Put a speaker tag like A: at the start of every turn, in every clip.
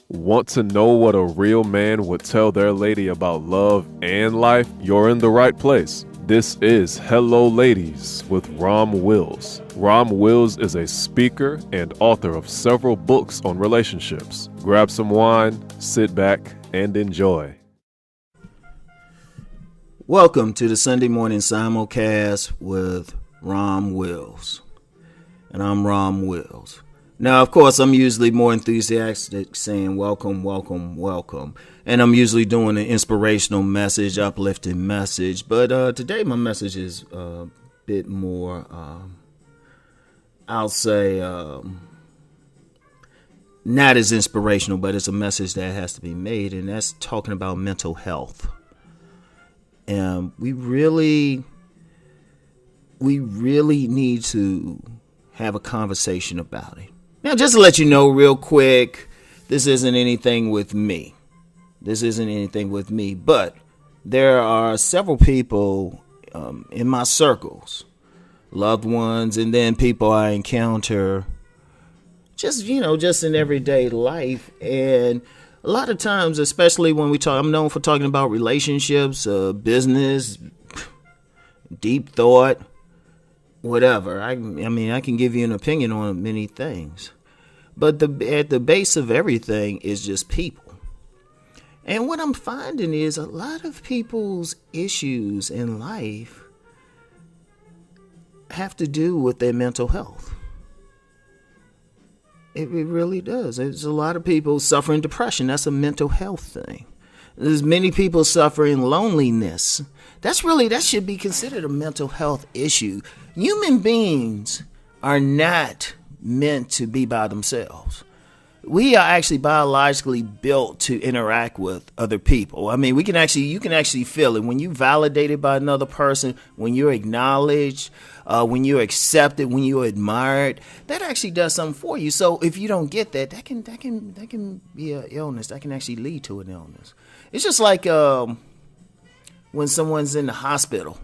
A: Want to know what a real man would tell their lady about love and life? You're in the right place. This is Hello Ladies with Rom Wills. Rom Wills is a speaker and author of several books on relationships. Grab some wine, sit back, and enjoy.
B: Welcome to the Sunday morning simulcast with Rom Wills. And I'm Rom Wills. Now, of course, I'm usually more enthusiastic saying welcome, welcome, welcome. And I'm usually doing an inspirational message, uplifting message. But today my message is a bit more, I'll say, not as inspirational, but it's a message that has to be made. And that's talking about mental health. And we really need to have a conversation about it. Now, just to let you know real quick, this isn't anything with me. But there are several people in my circles, loved ones, and then people I encounter just in everyday life. And a lot of times, especially when I'm known for talking about relationships, business, deep thought, whatever. I mean, I can give you an opinion on many things. But at the base of everything is just people. And what I'm finding is a lot of people's issues in life have to do with their mental health. It really does. There's a lot of people suffering depression. That's a mental health thing. There's many people suffering loneliness. That should be considered a mental health issue. Human beings are not meant to be by themselves. We are actually biologically built to interact with other people. I mean, you can actually feel it when you're validated by another person, when you're acknowledged, when you're accepted, when you're admired. That actually does something for you. So if you don't get that, that can be an illness. That can actually lead to an illness. It's just like when someone's in the hospital.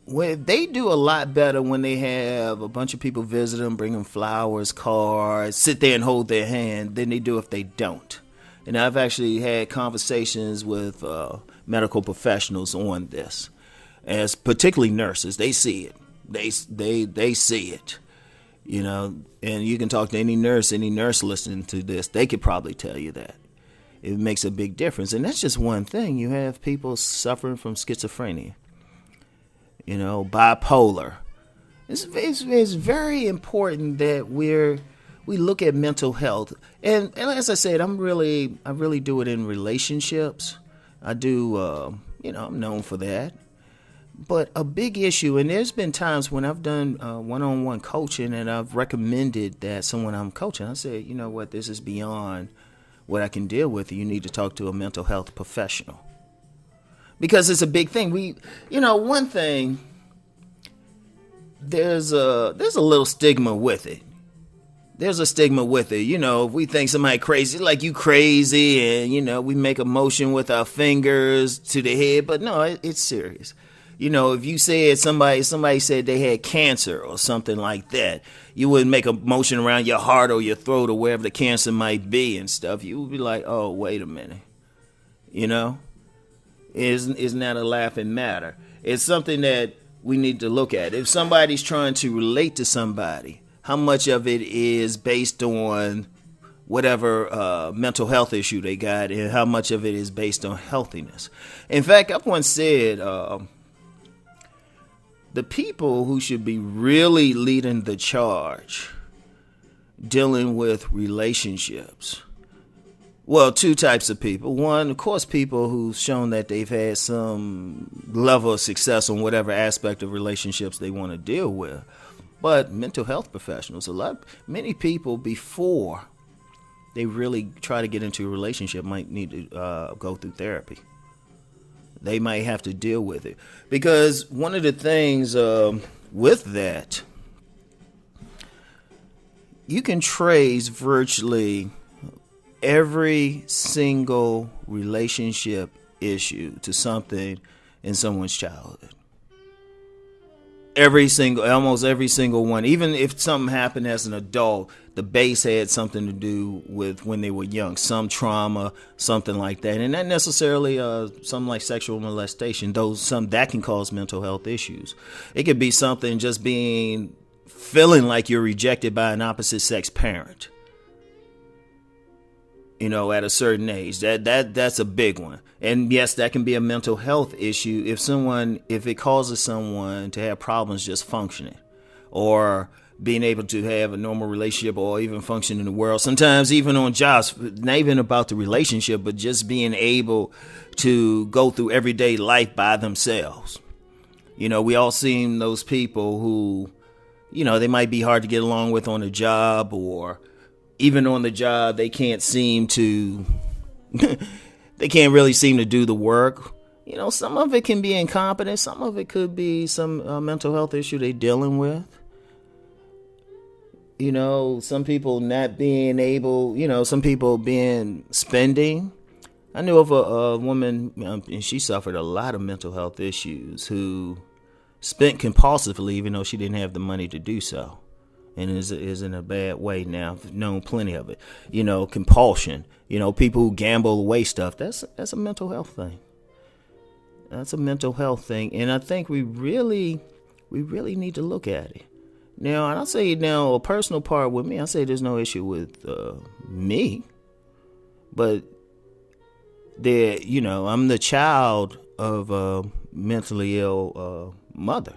B: They do a lot better when they have a bunch of people visit them, bring them flowers, cards, sit there and hold their hand than they do if they don't. And I've actually had conversations with medical professionals on this, as particularly nurses. They see it. They see it. And you can talk to any nurse listening to this. They could probably tell you that. It makes a big difference. And that's just one thing. You have people suffering from schizophrenia. Bipolar. It's very important that we look at mental health. And as I said, I really do it in relationships. I do, I'm known for that. But a big issue, and there's been times when I've done one-on-one coaching and I've recommended that someone I'm coaching, I said, you know what, this is beyond what I can deal with. You need to talk to a mental health professional. Because it's a big thing. One thing, there's a little stigma with it. There's a stigma with it. If we think somebody crazy, like you crazy, and, we make a motion with our fingers to the head. But no, it's serious. If you said somebody said they had cancer or something like that, you wouldn't make a motion around your heart or your throat or wherever the cancer might be and stuff. You would be like, oh, wait a minute. Is not a laughing matter. It's something that we need to look at. If somebody's trying to relate to somebody, how much of it is based on whatever mental health issue they got, and how much of it is based on healthiness? In fact, I once said the people who should be really leading the charge dealing with relationships, well, two types of people. One, of course, people who've shown that they've had some level of success on whatever aspect of relationships they want to deal with. But mental health professionals, many people before they really try to get into a relationship might need to go through therapy. They might have to deal with it. Because one of the things with that, you can trace virtually every single relationship issue to something in someone's childhood. Almost every single one. Even if something happened as an adult, the base had something to do with when they were young, some trauma, something like that, and not necessarily something like sexual molestation. Though some that can cause mental health issues. It could be something just feeling like you're rejected by an opposite sex parent. At a certain age, that's a big one. And yes, that can be a mental health issue if it causes someone to have problems just functioning or being able to have a normal relationship or even function in the world. Sometimes even on jobs, not even about the relationship, but just being able to go through everyday life by themselves. We all seen those people who, they might be hard to get along with on a job, or even on the job, they can't really seem to do the work. Some of it can be incompetence. Some of it could be some mental health issue they're dealing with. Some people not being able, some people spending. I knew of a woman, and she suffered a lot of mental health issues, who spent compulsively even though she didn't have the money to do so. And is in a bad way now. I've known plenty of it. Compulsion. People who gamble away stuff. That's a mental health thing. That's a mental health thing, and I think we really need to look at it. Now, and I'll say a personal part with me. I say there's no issue with me, but I'm the child of a mentally ill mother.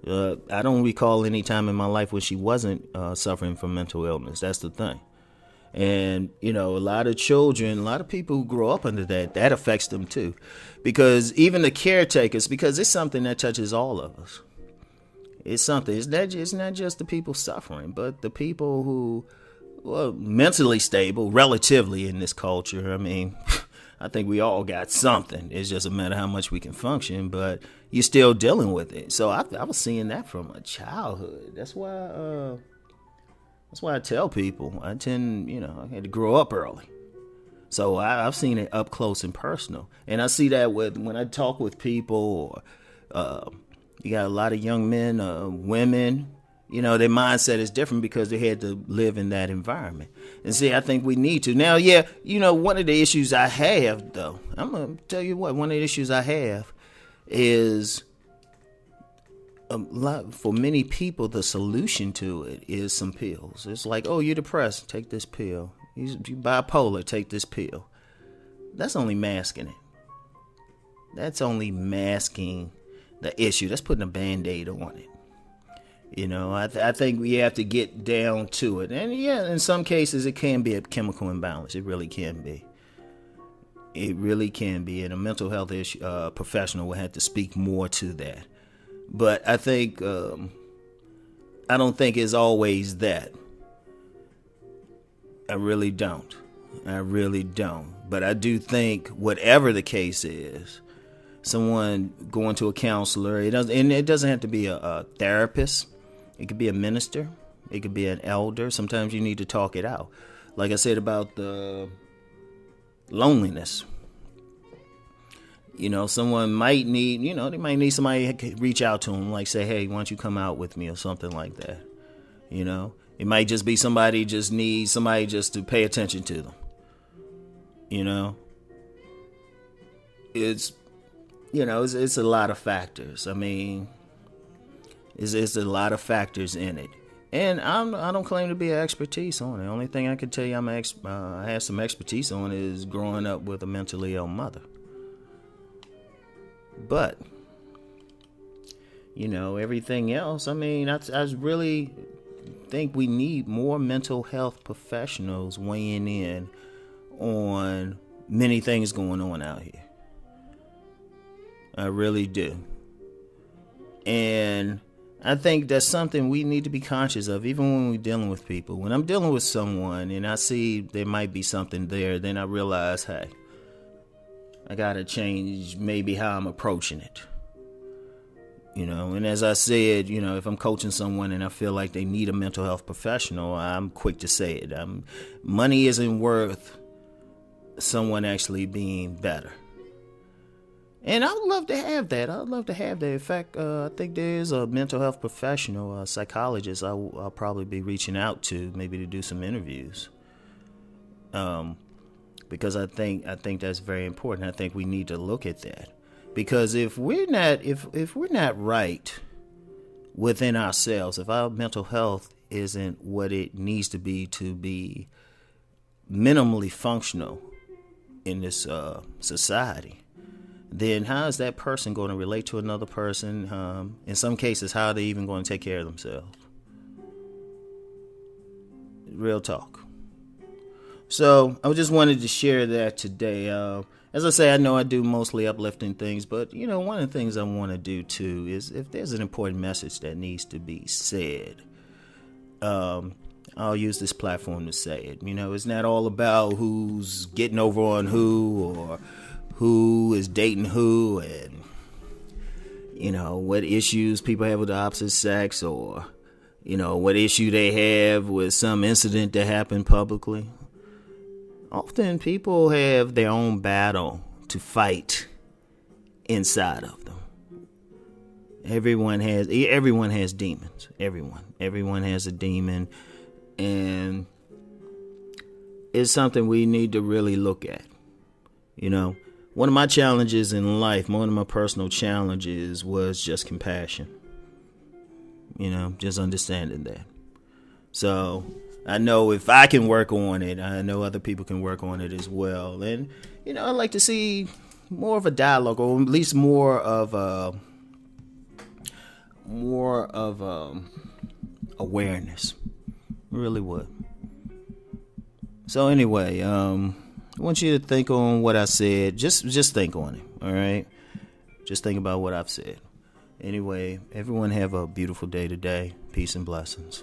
B: I don't recall any time in my life when she wasn't suffering from mental illness. That's the thing. And, a lot of children, a lot of people who grow up under that affects them too. Because even the caretakers, because it's something that touches all of us. It's something. It's not just the people suffering, but the people who, mentally stable, relatively in this culture. I mean, I think we all got something. It's just a matter of how much we can function, but you're still dealing with it. So I was seeing that from a childhood. That's why I tell people I had to grow up early. So I've seen it up close and personal. And I see that when I talk with people, or you got a lot of young men, women, their mindset is different because they had to live in that environment. And see, I think we need to. Now, one of the issues I have, though, I'm going to tell you what, one of the issues I have is for many people, the solution to it is some pills. It's like, oh, you're depressed, take this pill. You're bipolar, take this pill. That's only masking it. That's only masking the issue. That's putting a Band-Aid on it. I think we have to get down to it. And in some cases, it can be a chemical imbalance. It really can be. It really can be. And a mental health professional will have to speak more to that. But I think, I don't think it's always that. I really don't. But I do think whatever the case is, someone going to a counselor, it doesn't have to be a therapist. It could be a minister. It could be an elder. Sometimes you need to talk it out. Like I said about the loneliness. Someone might need, they might need somebody to reach out to them, like say, hey, why don't you come out with me or something like that. It might just be somebody just needs somebody just to pay attention to them. It's a lot of factors. I mean, it's a lot of factors in it. And I don't claim to be an expertise on it. The only thing I can tell you I have some expertise on is growing up with a mentally ill mother. But, everything else, I mean, I really think we need more mental health professionals weighing in on many things going on out here. I really do. And I think that's something we need to be conscious of, even when we're dealing with people. When I'm dealing with someone and I see there might be something there, then I realize, hey, I got to change maybe how I'm approaching it. And as I said, if I'm coaching someone and I feel like they need a mental health professional, I'm quick to say it. Money isn't worth someone actually being better. And I would love to have that. I'd love to have that. In fact, I think there's a mental health professional, a psychologist I'll probably be reaching out to, maybe to do some interviews. Because I think that's very important. I think we need to look at that. Because if we're not right within ourselves, if our mental health isn't what it needs to be minimally functional in this society, then how is that person going to relate to another person? In some cases, how are they even going to take care of themselves? Real talk. So I just wanted to share that today. As I say, I know I do mostly uplifting things, but one of the things I want to do too is if there's an important message that needs to be said, I'll use this platform to say it. It's not all about who's getting over on who or who is dating who and what issues people have with the opposite sex or what issue they have with some incident that happened publicly. Often people have their own battle to fight inside of them. Everyone has demons. Everyone has a demon, and it's something we need to really look at. One of my challenges in life, one of my personal challenges was just compassion. Just understanding that. So I know if I can work on it, I know other people can work on it as well. And, I'd like to see more of a dialogue, or at least more of awareness. I really would. So anyway, I want you to think on what I said. Just think on it, all right? Just think about what I've said. Anyway, everyone have a beautiful day today. Peace and blessings.